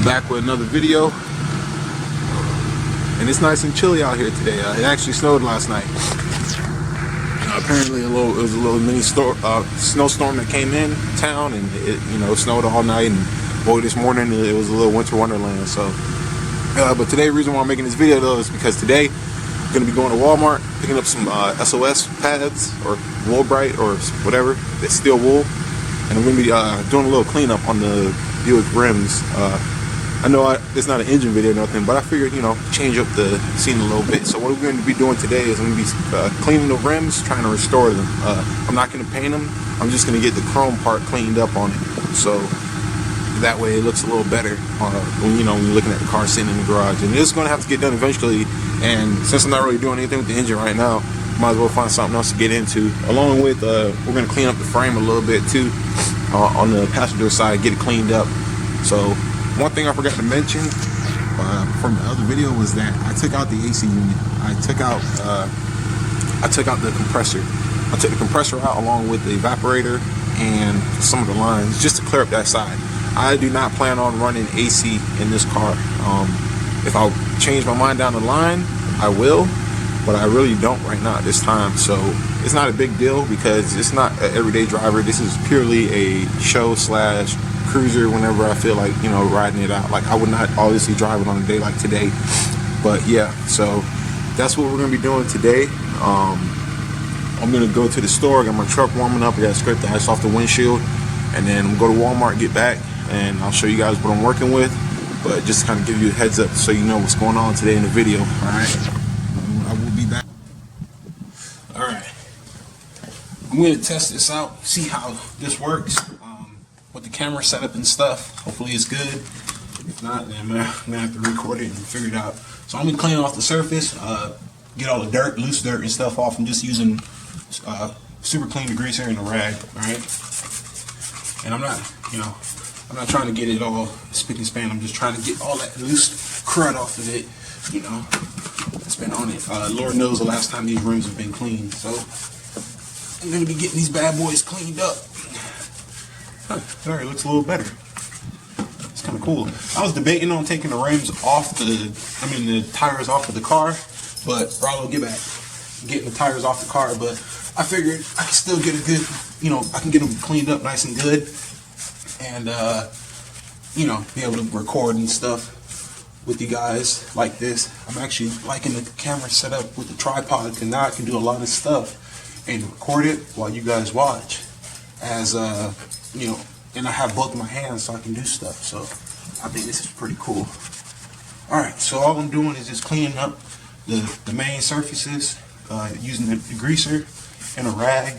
I'm back with another video, and it's nice and chilly out here today. It actually snowed last night. Apparently, it was a little mini snowstorm that came in town, and it snowed all night. And boy, this morning it was a little winter wonderland. So, but today, the reason why I'm making this video though is because today I'm gonna be going to Walmart, picking up some SOS pads or wool bright or whatever, that's steel wool, and I'm gonna be doing a little cleanup on the Buick rims. I know it's not an engine video or nothing, but I figured, change up the scene a little bit. So what we're going to be doing today is I'm going to be cleaning the rims, trying to restore them. I'm not going to paint them. I'm just going to get the chrome part cleaned up on it, so that way it looks a little better when you're looking at the car sitting in the garage. And it's going to have to get done eventually. And since I'm not really doing anything with the engine right now, might as well find something else to get into. Along with, we're going to clean up the frame a little bit too on the passenger side, get it cleaned up. So one thing I forgot to mention from the other video was that I took out the AC unit. I took out the compressor. I took the compressor out along with the evaporator and some of the lines just to clear up that side. I do not plan on running AC in this car. If I change my mind down the line, I will, but I really don't right now at this time. So it's not a big deal because it's not an everyday driver. This is purely a show / cruiser whenever I feel like riding it out. Like, I would not obviously drive it on a day like today, but yeah, so that's what we're gonna be doing today. I'm gonna go to the store, get my truck warming up. I gotta scrape the ice off the windshield, and then I'm gonna go to Walmart, get back, and I'll show you guys what I'm working with. But just to kind of give you a heads up so you know what's going on today in the video. All right, I will be back. All right, I'm gonna test this out, see how this works with the camera setup and stuff. Hopefully it's good. If not, then I'm gonna have to record it and figure it out. So I'm gonna clean off the surface, get all the dirt, loose dirt and stuff off. I'm just using super clean degreaser and a rag, alright? And I'm not trying to get it all spick and span. I'm just trying to get all that loose crud off of it, It's been on it. Lord knows the last time these rims have been cleaned. So I'm gonna be getting these bad boys cleaned up. Alright, looks a little better. It's kind of cool. I was debating on taking the rims off the tires off of the car, but Rollo, get back. Getting the tires off the car, but I figured I can still get a good, I can get them cleaned up nice and good, and be able to record and stuff with you guys like this. I'm actually liking the camera setup with the tripod, because now I can do a lot of stuff and record it while you guys watch. As and I have both my hands so I can do stuff. So I think this is pretty cool. Alright, so all I'm doing is just cleaning up the main surfaces using the degreaser and a rag.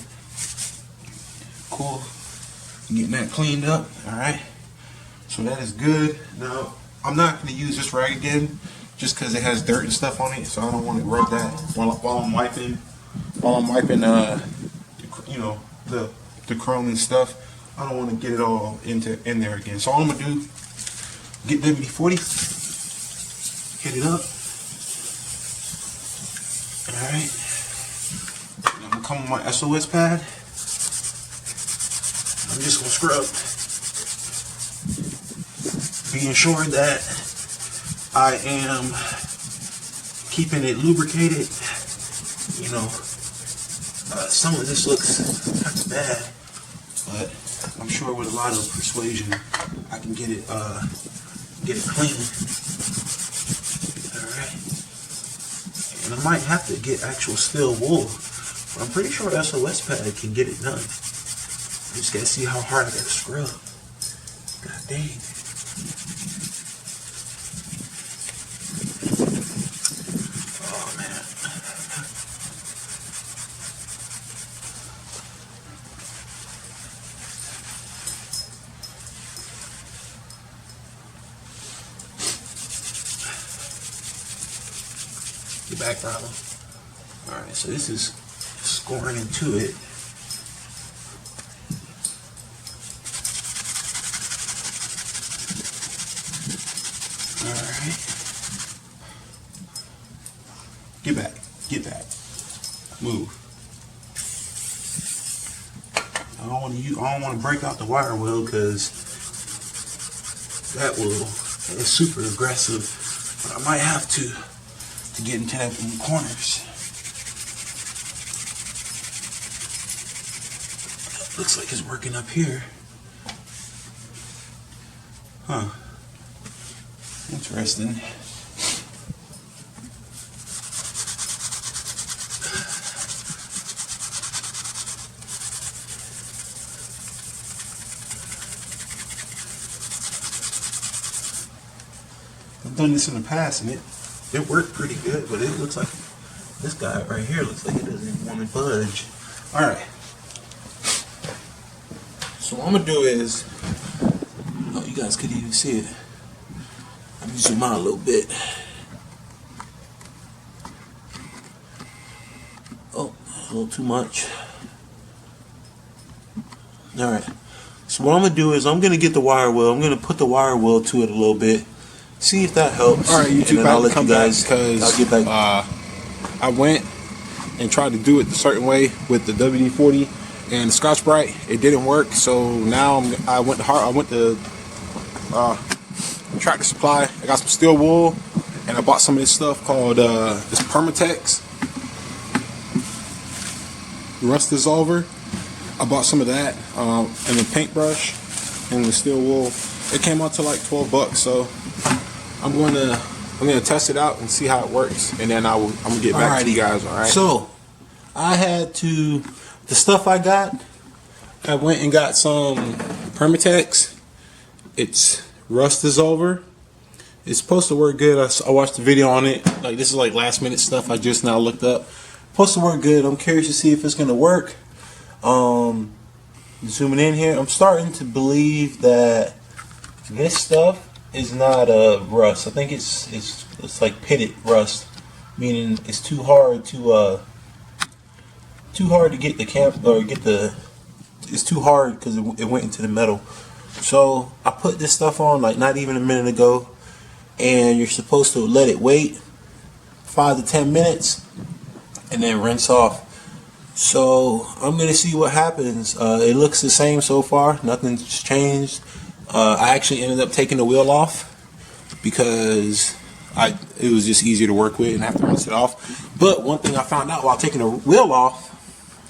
Cool. Getting that cleaned up. Alright, so that is good. Now I'm not going to use this rag again just because it has dirt and stuff on it, so I don't want to rub that while I'm wiping the chrome and stuff. I don't want to get it all in there again. So all I'm gonna do, get WD-40, hit it up. All right. I'm gonna come with my SOS pad. I'm just gonna scrub, being sure that I am keeping it lubricated. Some of this looks kind of bad, but I'm sure with a lot of persuasion I can get it clean. Alright. And I might have to get actual steel wool, but I'm pretty sure SOS pad can get it done. I just gotta see how hard I gotta scrub. God dang. Oh man. Get back, Rollo. Alright, so this is scoring into it. Alright. Get back. Get back. Move. I don't want to break out the wire well, because that will It's super aggressive, but I might have to get into them corners. Looks like it's working up here. Huh. Interesting. I've done this in the past and it worked pretty good, but it looks like this guy right here looks like he doesn't even want to budge. Alright. So what I'm gonna do is, oh, you guys couldn't even see it. Let me zoom out a little bit. Oh, a little too much. Alright. So what I'm gonna do is I'm gonna get the wire wheel. I'm gonna put the wire wheel to it a little bit. See if that helps. All right, YouTube, and then I'll let you guys. I'll get back. I went and tried to do it a certain way with the WD-40 and the Scotch-Brite. It didn't work, so now I went to Tractor Supply. I got some steel wool, and I bought some of this stuff called this Permatex rust dissolver. I bought some of that and the paintbrush and the steel wool. It came out to like $12, so I'm gonna test it out and see how it works, and then I'm gonna get back to you guys. All right. So I had to the stuff I got. I went and got some Permatex. It's rust dissolver. It's supposed to work good. I watched the video on it. Like, this is like last minute stuff I just now looked up. Supposed to work good. I'm curious to see if it's gonna work. Zooming in here, I'm starting to believe that this stuff is not rust. I think it's like pitted rust, meaning it's too hard to get the camp or get the. It's too hard because it went into the metal. So I put this stuff on like not even a minute ago, and you're supposed to let it wait 5 to 10 minutes and then rinse off. So I'm gonna see what happens. It looks the same so far. Nothing's changed. I actually ended up taking the wheel off because it was just easier to work with and have to rinse it off. But one thing I found out while taking the wheel off,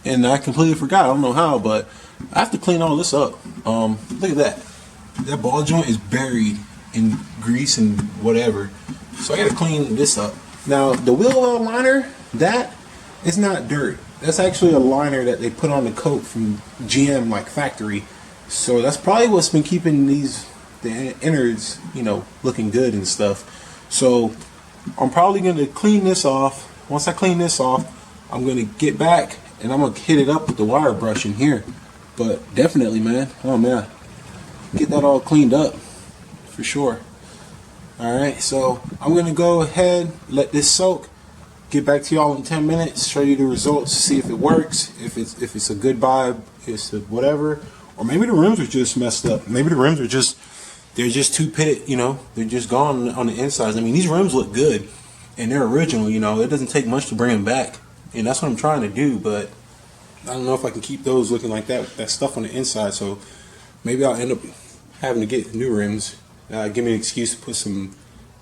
and I completely forgot, I don't know how, but I have to clean all this up. Look at that. That ball joint is buried in grease and whatever. So I gotta clean this up. Now the wheel well liner, that is not dirt. That's actually a liner that they put on the coat from GM, like factory. So that's probably what's been keeping the innards, looking good and stuff. So I'm probably going to clean this off. Once I clean this off, I'm going to get back and I'm going to hit it up with the wire brush in here. But definitely, man, oh man, get that all cleaned up for sure. Alright, so I'm going to go ahead, let this soak, get back to y'all in 10 minutes, show you the results, see if it works, if it's a good vibe, it's a whatever. Or maybe the rims are just messed up. Maybe the rims are they're just too pitted, they're just gone on the insides. I mean, these rims look good and they're original, it doesn't take much to bring them back. And that's what I'm trying to do, but I don't know if I can keep those looking like that with that stuff on the inside. So maybe I'll end up having to get new rims. Give me an excuse to put some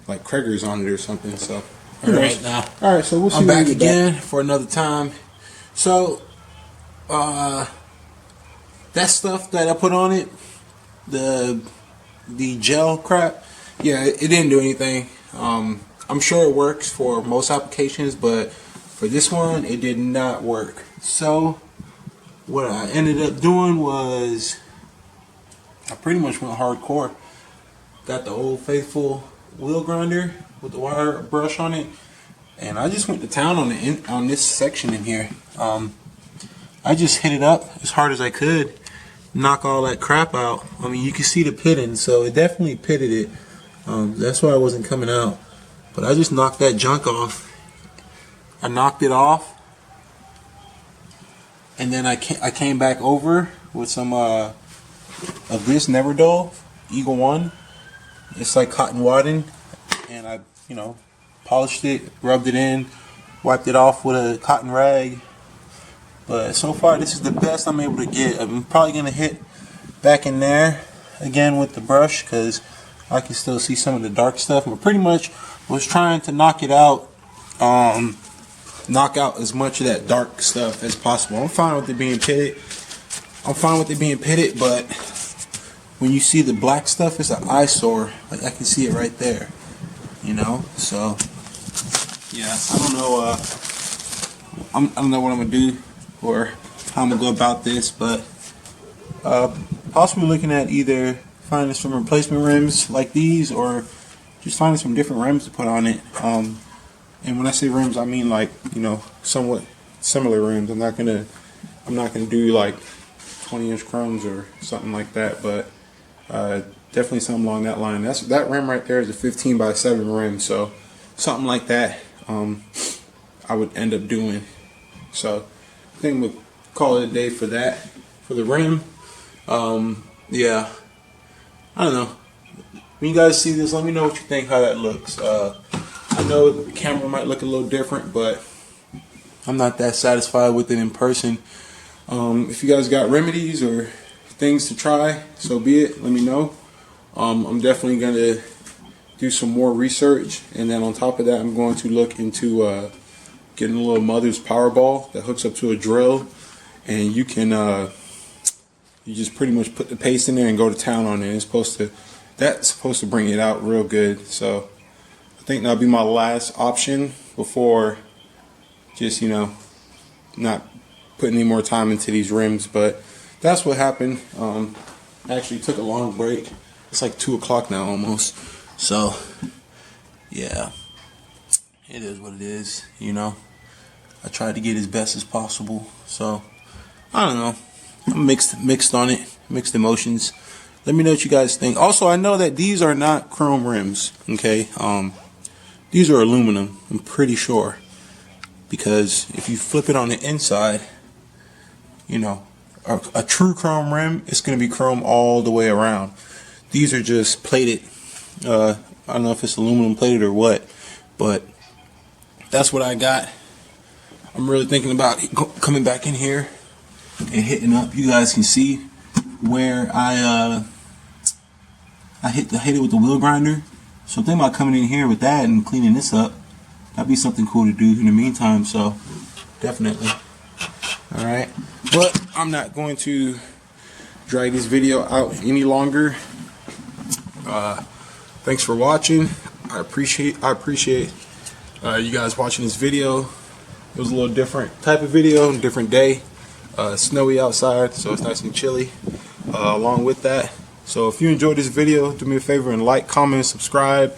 like Kragers on it or something. So alright, so we'll see. I'm back again for another time. So that stuff that I put on it, the gel crap, yeah, it didn't do anything. I'm sure it works for most applications, but for this one, it did not work. So what I ended up doing was I pretty much went hardcore. Got the Old Faithful wheel grinder with the wire brush on it, and I just went to town on this section in here. I just hit it up as hard as I could, knock all that crap out. I mean, you can see the pitting, so it definitely pitted it. That's why it wasn't coming out. But I just knocked that junk off. I knocked it off, and then I came back over with some of this Never Dull Eagle 1. It's like cotton wadding, and I polished it, rubbed it in, wiped it off with a cotton rag. But so far, this is the best I'm able to get. I'm probably going to hit back in there again with the brush because I can still see some of the dark stuff, but pretty much was trying to knock it out, knock out as much of that dark stuff as possible. I'm fine with it being pitted. But when you see the black stuff, it's an eyesore. Like, I can see it right there, you know. So yeah, I don't know. I don't know what I'm gonna do or how I'm gonna go about this, but possibly looking at either finding some replacement rims like these, or just finding some different rims to put on it. And when I say rims, I mean, like, you know, somewhat similar rims. I'm not gonna do like 20-inch chromes or something like that, but definitely something along that line. That rim right there is a 15x7 rim, so something like that I would end up doing. So I think we'll call it a day for that, for the rim. Yeah, I don't know. When you guys see this, let me know what you think, how that looks. I know the camera might look a little different, but I'm not that satisfied with it in person. If you guys got remedies or things to try, so be it. Let me know. I'm definitely going to do some more research, and then on top of that, I'm going to look into getting a little mother's Powerball that hooks up to a drill, and you can you just pretty much put the paste in there and go to town on it. That's supposed to bring it out real good. So I think that'll be my last option before just, you know, not putting any more time into these rims. But that's what happened. I actually took a long break. It's like 2 o'clock now almost. So yeah, it is what it is, you know. I tried to get as best as possible. So I don't know. I'm mixed on it, mixed emotions. Let me know what you guys think. Also, I know that these are not chrome rims, okay? These are aluminum, I'm pretty sure. Because if you flip it on the inside, you know, a true chrome rim, it's going to be chrome all the way around. These are just plated. I don't know if it's aluminum plated or what, but that's what I got. I'm really thinking about coming back in here and hitting up. You guys can see where I hit it with the wheel grinder. So I'm thinking about coming in here with that and cleaning this up. That'd be something cool to do in the meantime. So definitely. All right, but I'm not going to drag this video out any longer. Thanks for watching. I appreciate you guys watching this video. It was a little different type of video, different day. Snowy outside, so it's nice and chilly. Along with that, so if you enjoyed this video, do me a favor and like, comment, subscribe.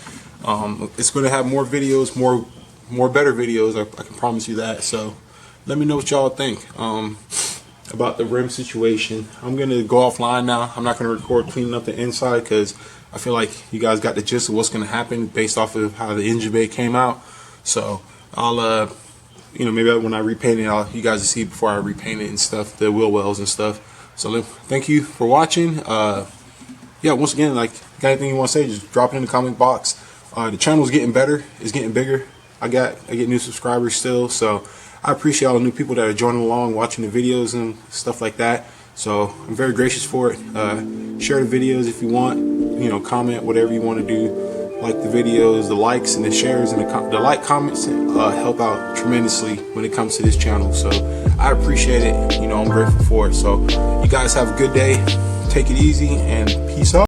It's going to have more videos, more better videos. I can promise you that. So let me know what y'all think about the rim situation. I'm going to go offline now. I'm not going to record cleaning up the inside because I feel like you guys got the gist of what's going to happen based off of how the engine bay came out. So I'll you know, maybe when I repaint it, you guys will see before I repaint it and stuff, the wheel wells and stuff. So thank you for watching. Yeah, once again, like, got anything you want to say, just drop it in the comment box. The channel's getting better, it's getting bigger. I get new subscribers still, so I appreciate all the new people that are joining along, watching the videos and stuff like that. So I'm very gracious for it. Share the videos if you want, you know, comment, whatever you want to do. Like the videos, the likes and the shares and the like comments help out tremendously when it comes to this channel. So I appreciate it. You know, I'm grateful for it. So you guys have a good day. Take it easy and peace out.